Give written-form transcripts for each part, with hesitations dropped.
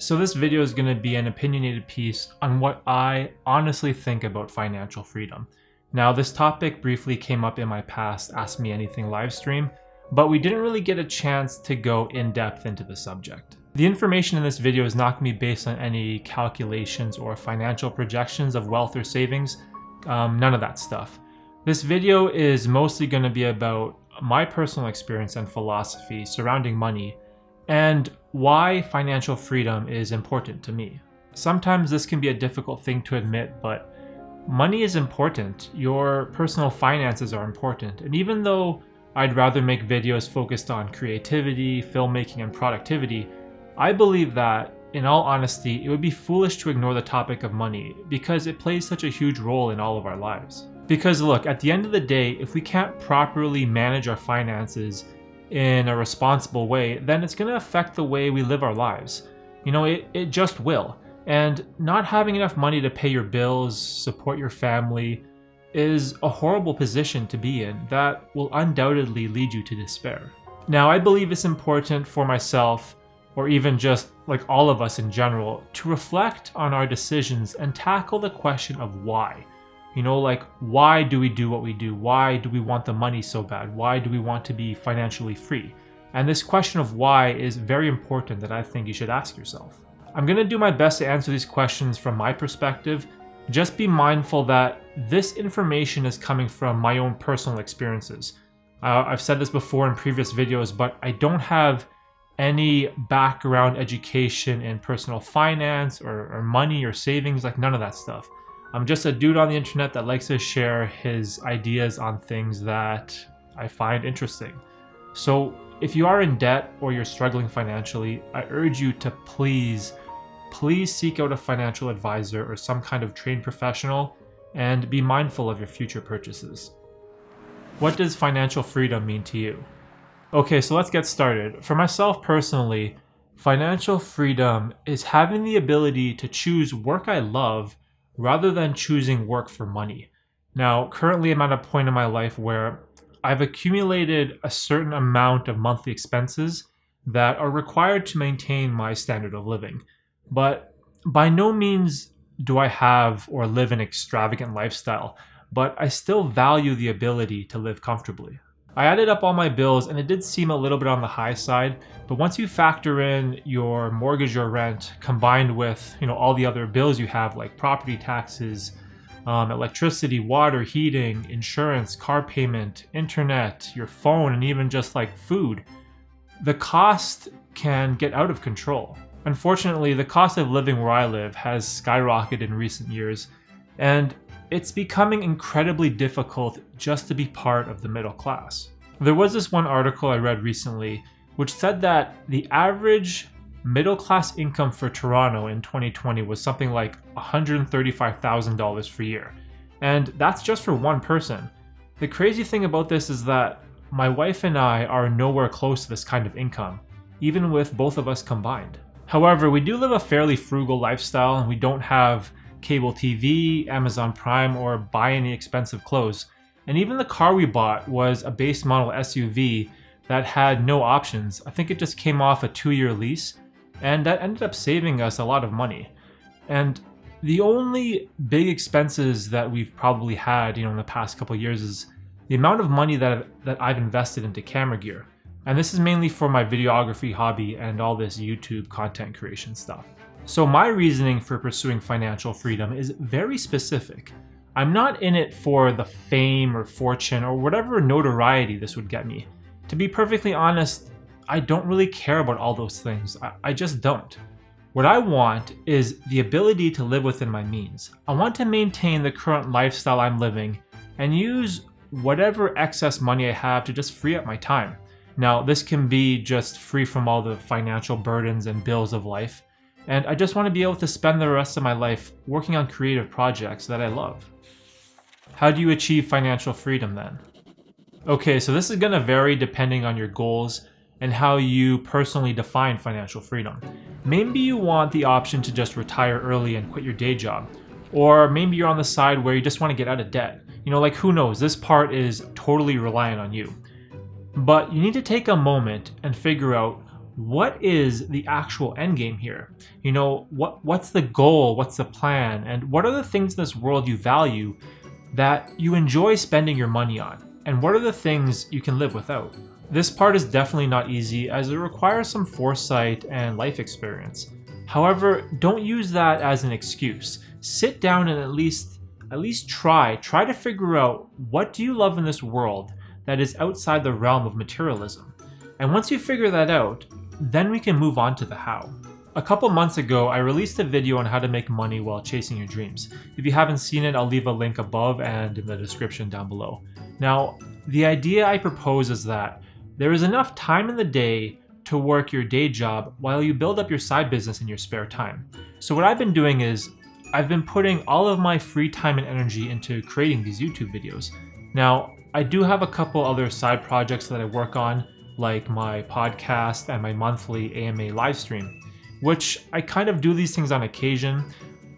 So this video is going to be an opinionated piece on what I honestly think about financial freedom. Now, this topic briefly came up in my past Ask Me Anything livestream, but we didn't really get a chance to go in depth into the subject. The information in this video is not going to be based on any calculations or financial projections of wealth or savings, none of that stuff. This video is mostly going to be about my personal experience and philosophy surrounding money and why financial freedom is important to me. Sometimes this can be a difficult thing to admit, but money is important. Your personal finances are important. And even though I'd rather make videos focused on creativity, filmmaking, and productivity, I believe that, in all honesty, it would be foolish to ignore the topic of money because it plays such a huge role in all of our lives. Because look, at the end of the day, if we can't properly manage our finances in a responsible way, then it's going to affect the way we live our lives. You know, it just will. And not having enough money to pay your bills, support your family, is a horrible position to be in that will undoubtedly lead you to despair. Now, I believe it's important for myself, or even just like all of us in general, to reflect on our decisions and tackle the question of why. You know, like, why do we do what we do? Why do we want the money so bad? Why do we want to be financially free? And this question of why is very important that I think you should ask yourself. I'm going to do my best to answer these questions from my perspective. Just be mindful that this information is coming from my own personal experiences. I've said this before in previous videos, but I don't have any background education in personal finance or money or savings, like none of that stuff. I'm just a dude on the internet that likes to share his ideas on things that I find interesting. So if you are in debt or you're struggling financially, I urge you to please seek out a financial advisor or some kind of trained professional and be mindful of your future purchases. What does financial freedom mean to you? Okay, so let's get started. For myself personally, financial freedom is having the ability to choose work I love rather than choosing work for money. Now, currently I'm at a point in my life where I've accumulated a certain amount of monthly expenses that are required to maintain my standard of living. But by no means do I have or live an extravagant lifestyle, but I still value the ability to live comfortably. I added up all my bills and it did seem a little bit on the high side, but once you factor in your mortgage or rent combined with, all the other bills you have like property taxes, electricity, water, heating, insurance, car payment, internet, your phone, and even just like food, the cost can get out of control. Unfortunately, the cost of living where I live has skyrocketed in recent years, and it's becoming incredibly difficult just to be part of the middle class. There was this one article I read recently which said that the average middle class income for Toronto in 2020 was something like $135,000 per year. And that's just for one person. The crazy thing about this is that my wife and I are nowhere close to this kind of income, even with both of us combined. However, we do live a fairly frugal lifestyle and we don't have cable TV, Amazon Prime, or buy any expensive clothes. And even the car we bought was a base model SUV that had no options. I think it just came off a 2-year lease, and that ended up saving us a lot of money. And the only big expenses that we've probably had, in the past couple of years is the amount of money that I've invested into camera gear. And this is mainly for my videography hobby and all this YouTube content creation stuff. So my reasoning for pursuing financial freedom is very specific. I'm not in it for the fame or fortune or whatever notoriety this would get me. To be perfectly honest, I don't really care about all those things. I just don't. What I want is the ability to live within my means. I want to maintain the current lifestyle I'm living and use whatever excess money I have to just free up my time. Now, this can be just free from all the financial burdens and bills of life. And I just want to be able to spend the rest of my life working on creative projects that I love. How do you achieve financial freedom then? Okay, so this is going to vary depending on your goals and how you personally define financial freedom. Maybe you want the option to just retire early and quit your day job. Or maybe you're on the side where you just want to get out of debt. Like, who knows? This part is totally reliant on you. But you need to take a moment and figure out what is the actual end game here? What's the goal? What's the plan? And what are the things in this world you value that you enjoy spending your money on? And what are the things you can live without? This part is definitely not easy, as it requires some foresight and life experience. However, don't use that as an excuse. Sit down and at least try to figure out, what do you love in this world that is outside the realm of materialism? And once you figure that out, then we can move on to the how. A couple months ago, I released a video on how to make money while chasing your dreams. If you haven't seen it, I'll leave a link above and in the description down below. Now, the idea I propose is that there is enough time in the day to work your day job while you build up your side business in your spare time. So what I've been doing is, I've been putting all of my free time and energy into creating these YouTube videos. Now, I do have a couple other side projects that I work on, like my podcast and my monthly AMA live stream, which I kind of do these things on occasion,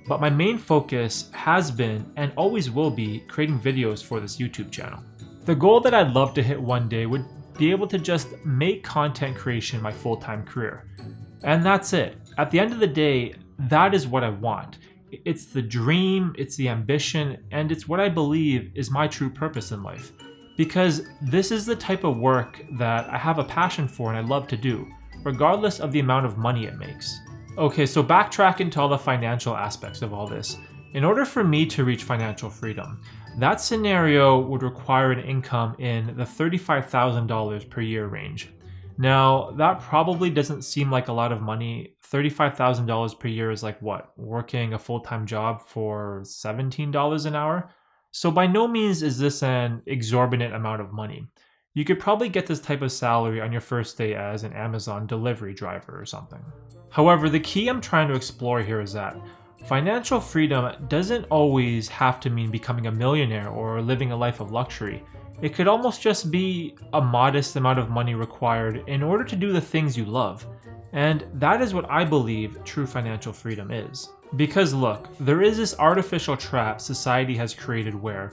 but my main focus has been and always will be creating videos for this YouTube channel. The goal that I'd love to hit one day would be able to just make content creation my full-time career. And that's it. At the end of the day, that is what I want. It's the dream, it's the ambition, and it's what I believe is my true purpose in life. Because this is the type of work that I have a passion for and I love to do, regardless of the amount of money it makes. Okay, so backtracking to all the financial aspects of all this. In order for me to reach financial freedom, that scenario would require an income in the $35,000 per year range. Now, that probably doesn't seem like a lot of money. $35,000 per year is like what? Working a full-time job for $17 an hour? So by no means is this an exorbitant amount of money. You could probably get this type of salary on your first day as an Amazon delivery driver or something. However, the key I'm trying to explore here is that financial freedom doesn't always have to mean becoming a millionaire or living a life of luxury. It could almost just be a modest amount of money required in order to do the things you love. And that is what I believe true financial freedom is. Because look, there is this artificial trap society has created where,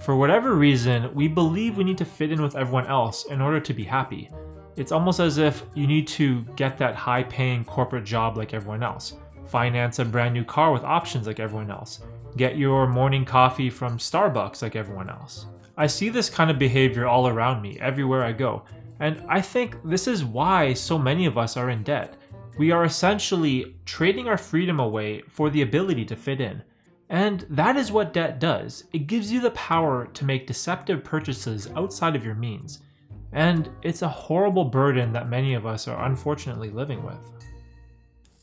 for whatever reason, we believe we need to fit in with everyone else in order to be happy. It's almost as if you need to get that high-paying corporate job like everyone else, finance a brand new car with options like everyone else, get your morning coffee from Starbucks like everyone else. I see this kind of behavior all around me, everywhere I go, and I think this is why so many of us are in debt. We are essentially trading our freedom away for the ability to fit in. And that is what debt does. It gives you the power to make deceptive purchases outside of your means. And it's a horrible burden that many of us are unfortunately living with.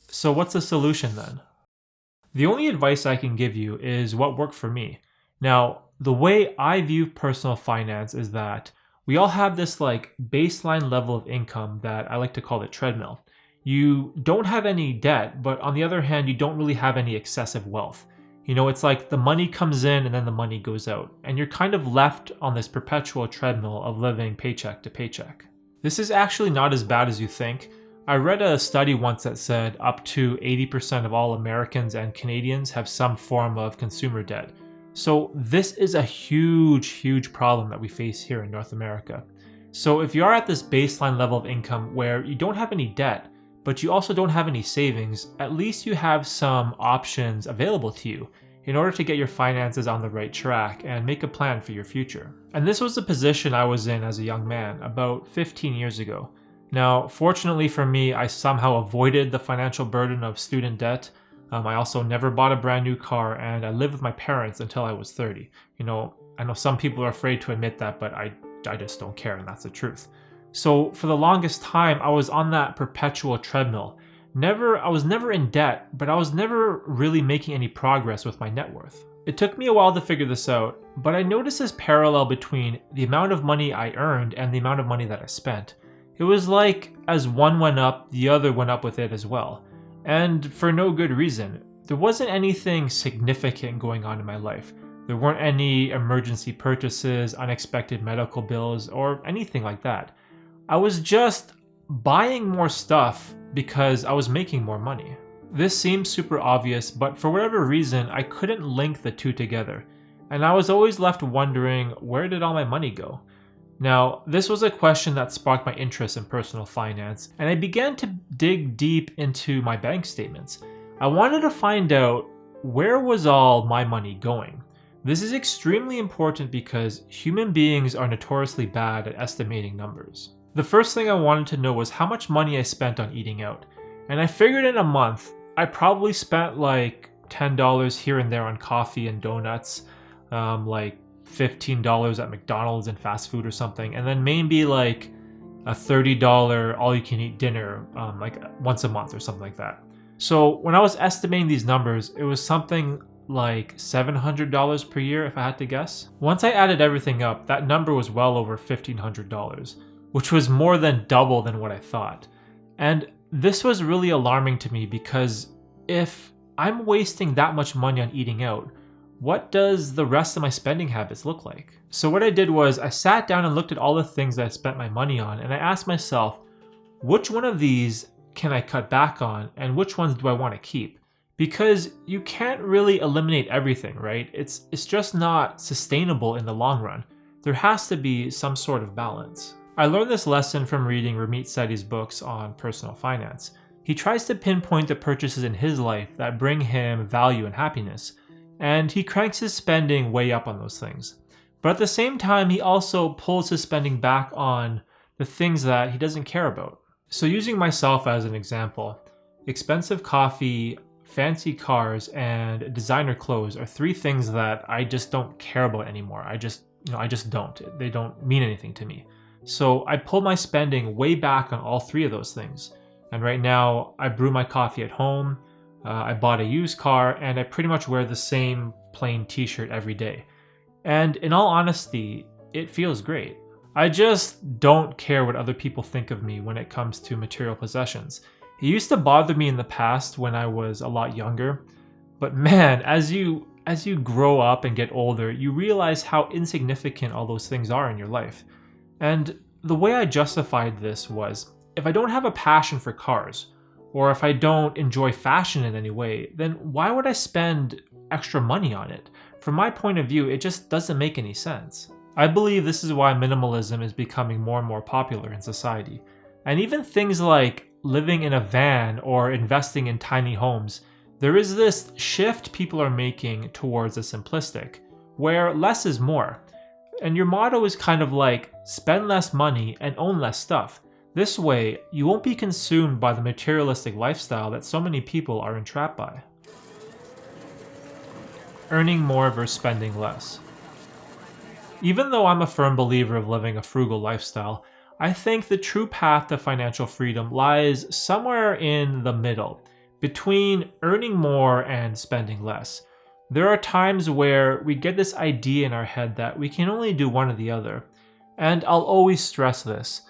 So what's the solution then? The only advice I can give you is what worked for me. Now, the way I view personal finance is that we all have this baseline level of income that I like to call the treadmill. You don't have any debt, but on the other hand, you don't really have any excessive wealth. It's like the money comes in and then the money goes out, and you're kind of left on this perpetual treadmill of living paycheck to paycheck. This is actually not as bad as you think. I read a study once that said up to 80% of all Americans and Canadians have some form of consumer debt. So this is a huge problem that we face here in North America. So if you are at this baseline level of income where you don't have any debt, but you also don't have any savings, at least you have some options available to you in order to get your finances on the right track and make a plan for your future. And this was the position I was in as a young man about 15 years ago. Now, fortunately for me, I somehow avoided the financial burden of student debt. I also never bought a brand new car, and I lived with my parents until I was 30. I know some people are afraid to admit that, but I just don't care, and that's the truth. So for the longest time, I was on that perpetual treadmill. I was never in debt, but I was never really making any progress with my net worth. It took me a while to figure this out, but I noticed this parallel between the amount of money I earned and the amount of money that I spent. It was like as one went up, the other went up with it as well. And for no good reason. There wasn't anything significant going on in my life. There weren't any emergency purchases, unexpected medical bills, or anything like that. I was just buying more stuff because I was making more money. This seems super obvious, but for whatever reason, I couldn't link the two together. And I was always left wondering, where did all my money go? Now, this was a question that sparked my interest in personal finance, and I began to dig deep into my bank statements. I wanted to find out, where was all my money going? This is extremely important because human beings are notoriously bad at estimating numbers. The first thing I wanted to know was how much money I spent on eating out, and I figured in a month, I probably spent like $10 here and there on coffee and donuts, like $15 at McDonald's and fast food or something, and then maybe like a $30 all-you-can-eat dinner like once a month or something like that. So when I was estimating these numbers, it was something like $700 per year if I had to guess. Once I added everything up, that number was well over $1,500, which was more than double than what I thought. And this was really alarming to me because if I'm wasting that much money on eating out, what does the rest of my spending habits look like? So what I did was I sat down and looked at all the things that I spent my money on, and I asked myself, which one of these can I cut back on and which ones do I want to keep? Because you can't really eliminate everything, right? It's just not sustainable in the long run. There has to be some sort of balance. I learned this lesson from reading Ramit Sethi's books on personal finance. He tries to pinpoint the purchases in his life that bring him value and happiness, and he cranks his spending way up on those things. But at the same time, he also pulls his spending back on the things that he doesn't care about. So using myself as an example, expensive coffee, fancy cars, and designer clothes are three things that I just don't care about anymore. I just don't. They don't mean anything to me. So I pull my spending way back on all three of those things. And right now, I brew my coffee at home, I bought a used car, and I pretty much wear the same plain t-shirt every day. And in all honesty, it feels great. I just don't care what other people think of me when it comes to material possessions. It used to bother me in the past when I was a lot younger, but man, as you grow up and get older, you realize how insignificant all those things are in your life. And the way I justified this was, if I don't have a passion for cars, or if I don't enjoy fashion in any way, then why would I spend extra money on it? From my point of view, it just doesn't make any sense. I believe this is why minimalism is becoming more and more popular in society. And even things like living in a van or investing in tiny homes, there is this shift people are making towards the simplistic, where less is more. And your motto is kind of like, spend less money and own less stuff. This way, you won't be consumed by the materialistic lifestyle that so many people are entrapped by. Earning more versus spending less. Even though I'm a firm believer of living a frugal lifestyle, I think the true path to financial freedom lies somewhere in the middle, between earning more and spending less. There are times where we get this idea in our head that we can only do one or the other, and I'll always stress this.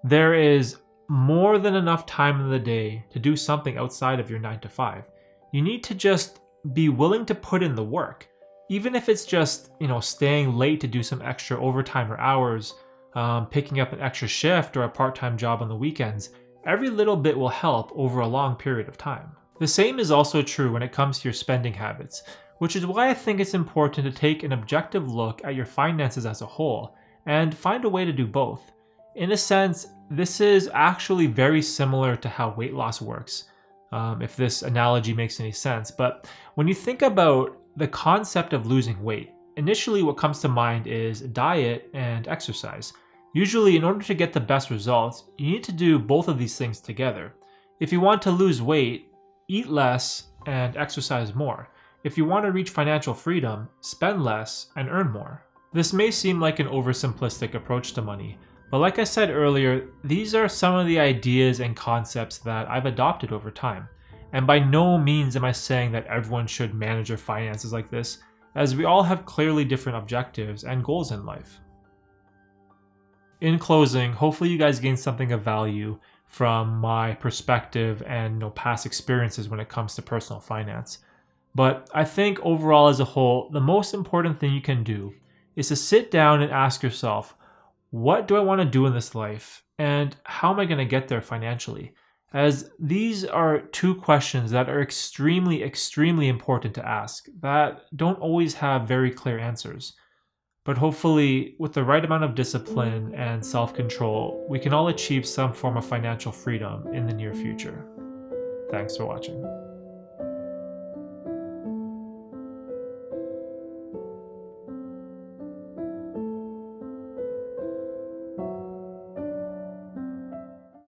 There is more than enough time in the day to do something outside of your 9 to 5. You need to just be willing to put in the work. Even if it's just, staying late to do some extra overtime or hours, picking up an extra shift or a part-time job on the weekends, every little bit will help over a long period of time. The same is also true when it comes to your spending habits, which is why I think it's important to take an objective look at your finances as a whole and find a way to do both. In a sense, this is actually very similar to how weight loss works, if this analogy makes any sense. But when you think about the concept of losing weight, initially what comes to mind is diet and exercise. Usually, in order to get the best results, you need to do both of these things together. If you want to lose weight, eat less and exercise more. If you want to reach financial freedom, spend less and earn more. This may seem like an oversimplistic approach to money, but like I said earlier, these are some of the ideas and concepts that I've adopted over time. And by no means am I saying that everyone should manage their finances like this, as we all have clearly different objectives and goals in life. In closing, hopefully you guys gained something of value from my perspective and past experiences when it comes to personal finance. But I think overall as a whole, the most important thing you can do is to sit down and ask yourself, what do I want to do in this life? And how am I going to get there financially? As these are two questions that are extremely, extremely important to ask that don't always have very clear answers. But hopefully, with the right amount of discipline and self-control, we can all achieve some form of financial freedom in the near future. Thanks for watching.